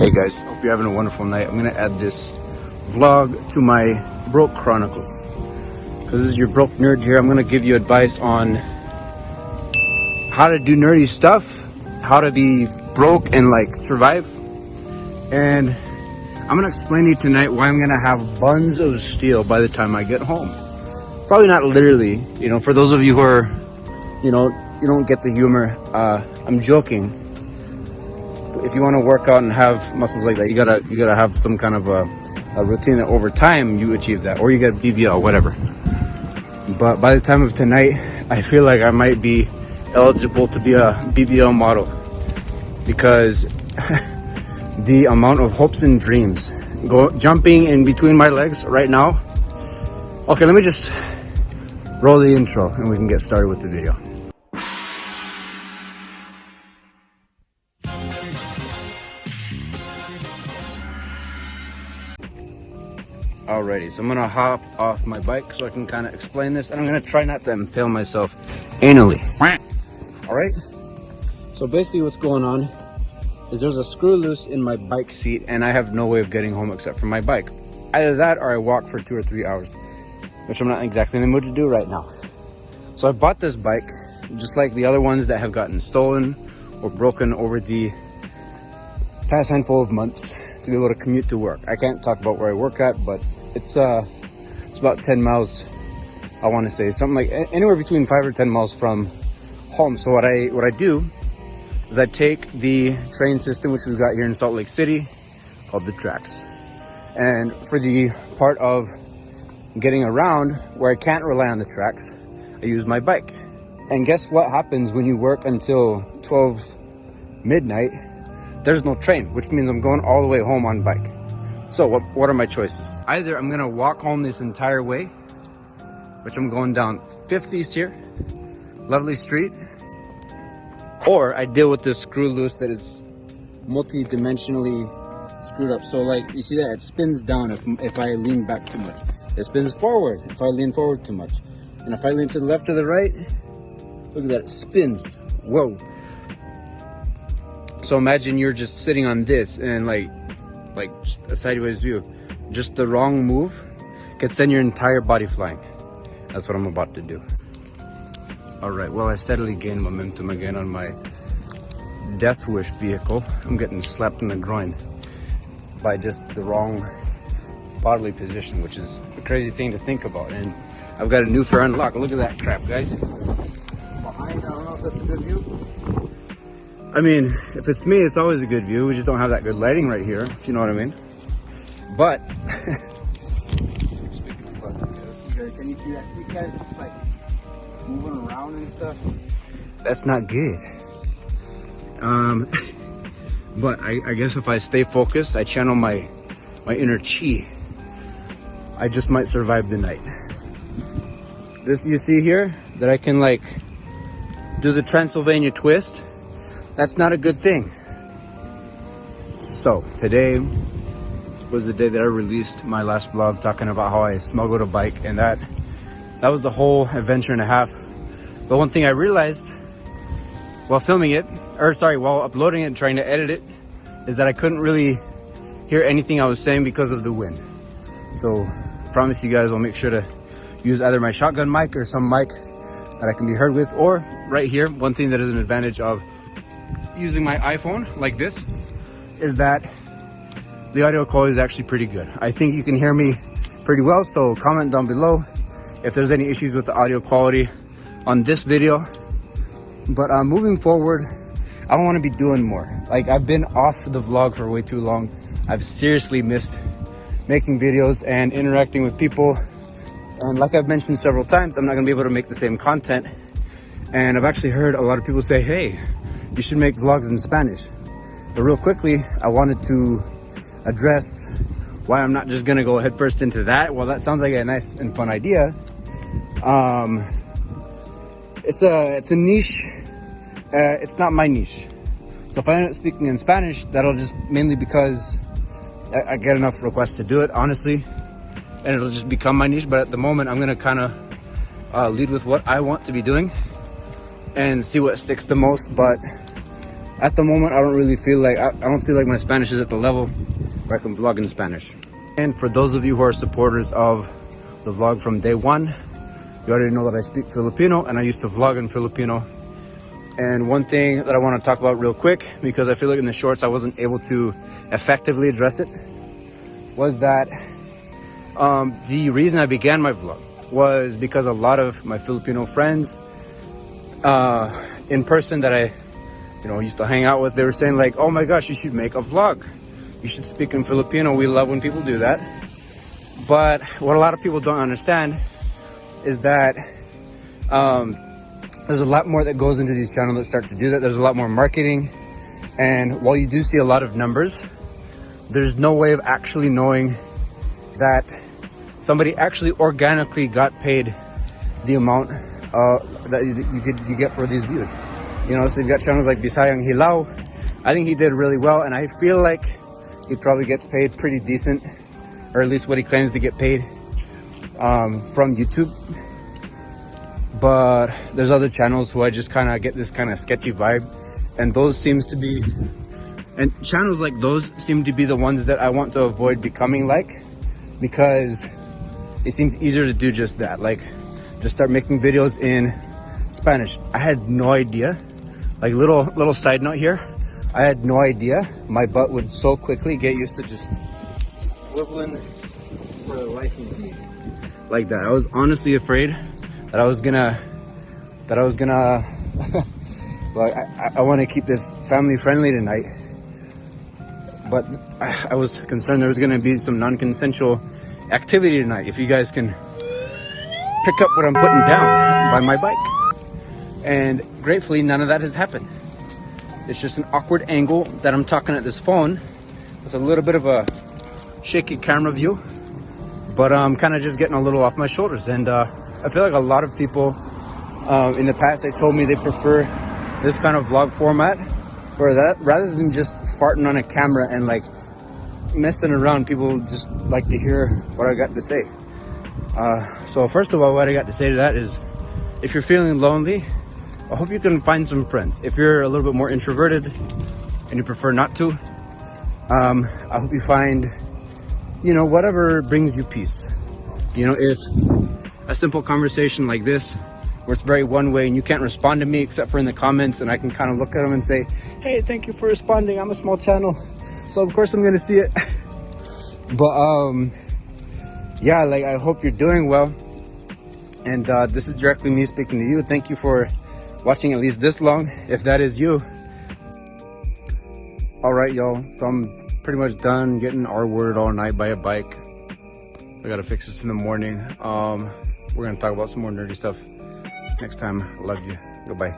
Hey guys, hope you're having a wonderful night. I'm gonna add this vlog to my broke chronicles. Because this is your broke nerd here. I'm gonna give you advice on how to do nerdy stuff, how to be broke and like survive. And I'm gonna explain to you tonight why I'm gonna have buns of steel by the time I get home. Probably not literally, you know, for those of you who are, you know, you don't get the humor, I'm joking. If you want to work out and have muscles like that, you gotta have some kind of a routine that over time you achieve that, or you get BBL, whatever. But by the time of tonight, I feel like I might be eligible to be a BBL model because the amount of hopes and dreams jumping in between my legs right now. Okay, let me just roll the intro and we can get started with the video. Alrighty, so I'm gonna hop off my bike so I can kind of explain this, and I'm gonna try not to impale myself anally. Alright, so basically what's going on is there's a screw loose in my bike seat and I have no way of getting home except for my bike. Either that or I walk for 2 or 3 hours, which I'm not exactly in the mood to do right now. So I bought this bike just like the other ones that have gotten stolen or broken over the past handful of months to be able to commute to work. I can't talk about where I work at, but it's about 10 miles, I want to say, something like anywhere between 5 or 10 miles from home. So what I do is I take the train system, which we've got here in Salt Lake City, called the tracks. And for the part of getting around where I can't rely on the tracks, I use my bike. And guess what happens when you work until 12 midnight? There's no train, which means I'm going all the way home on bike. So what are my choices? Either I'm gonna walk home this entire way, which I'm going down 5th East here, lovely street, or I deal with this screw loose that is multi-dimensionally screwed up. So like, you see that? It spins down if I lean back too much. It spins forward if I lean forward too much. And if I lean to the left or the right, look at that, it spins. Whoa. So imagine you're just sitting on this and like a sideways view. Just the wrong move could send your entire body flying. That's what I'm about to do. All right, well, I steadily gain momentum again on my death wish vehicle. I'm getting slapped in the groin by just the wrong bodily position, which is a crazy thing to think about. And I've got a new fair unlock. Look at that crap, guys. Behind, I don't know if that's a good view. I mean, if it's me, it's always a good view. We just don't have that good lighting right here, if you know what I mean. But, can you see that seat, guys? It's like moving around and stuff. That's not good. But I guess if I stay focused, I channel my inner chi, I just might survive the night. This you see here, that I can like do the Transylvania twist. That's not a good thing. So today was the day that I released my last vlog talking about how I smuggled a bike, and that was the whole adventure and a half. But one thing I realized while filming it, while uploading it and trying to edit it, is that I couldn't really hear anything I was saying because of the wind. So I promise you guys I'll make sure to use either my shotgun mic or some mic that I can be heard with, or right here. One thing that is an advantage of using my iPhone like this is that the audio quality is actually pretty good. I think you can hear me pretty well, so comment down below if there's any issues with the audio quality on this video. But moving forward, I want to be doing more. Like, I've been off the vlog for way too long. I've seriously missed making videos and interacting with people, and like I've mentioned several times, I'm not gonna be able to make the same content. And I've actually heard a lot of people say, hey, you should make vlogs in Spanish. But real quickly, I wanted to address why I'm not just gonna go head first into that. Well, that sounds like a nice and fun idea. It's a niche. It's not my niche. So if I end up speaking in Spanish, that'll just mainly because I get enough requests to do it, honestly, and it'll just become my niche. But at the moment, I'm gonna kind of lead with what I want to be doing and see what sticks the most. But at the moment, I don't really feel like, I don't feel like my Spanish is at the level where I can vlog in Spanish. And for those of you who are supporters of the vlog from day one, you already know that I speak Filipino and I used to vlog in Filipino. And one thing that I want to talk about real quick, because I feel like in the shorts I wasn't able to effectively address it, was that the reason I began my vlog was because a lot of my Filipino friends in person that I used to hang out with, they were saying like, oh my gosh, you should make a vlog. You should speak in Filipino. We love when people do that. But what a lot of people don't understand is that there's a lot more that goes into these channels that start to do that. There's a lot more marketing. And while you do see a lot of numbers, there's no way of actually knowing that somebody actually organically got paid the amount that you get for these views. So you've got channels like Bisayang Hilaw. I think he did really well, and I feel like he probably gets paid pretty decent, or at least what he claims to get paid from YouTube. But there's other channels who I just kind of get this kind of sketchy vibe, and channels like those seem to be the ones that I want to avoid becoming like, because it seems easier to do just that, like just start making videos in Spanish. I had no idea, like little side note here, I had no idea my butt would so quickly get used to just swiveling for the life of me like that. I was honestly afraid that I was gonna like I want to keep this family friendly tonight, but I was concerned there was gonna be some non-consensual activity tonight. If you guys can pick up what I'm putting down by my bike, and gratefully none of that has happened. It's just an awkward angle that I'm talking at this phone. It's a little bit of a shaky camera view, but I'm kind of just getting a little off my shoulders. And I feel like a lot of people in the past, they told me they prefer this kind of vlog format, where that rather than just farting on a camera and like messing around, people just like to hear what I got to say. So first of all, what I got to say to that is, if you're feeling lonely, I hope you can find some friends. If you're a little bit more introverted and you prefer not to, I hope you find, whatever brings you peace. If a simple conversation like this, where it's very one way and you can't respond to me except for in the comments, and I can kind of look at them and say, hey, thank you for responding. I'm a small channel, so of course I'm going to see it. But yeah, like, I hope you're doing well. And this is directly me speaking to you. Thank you for watching at least this long, if that is you. All right, y'all, so I'm pretty much done getting R-worded all night by a bike. I gotta fix this in the morning. We're gonna talk about some more nerdy stuff next time. I love you. Goodbye.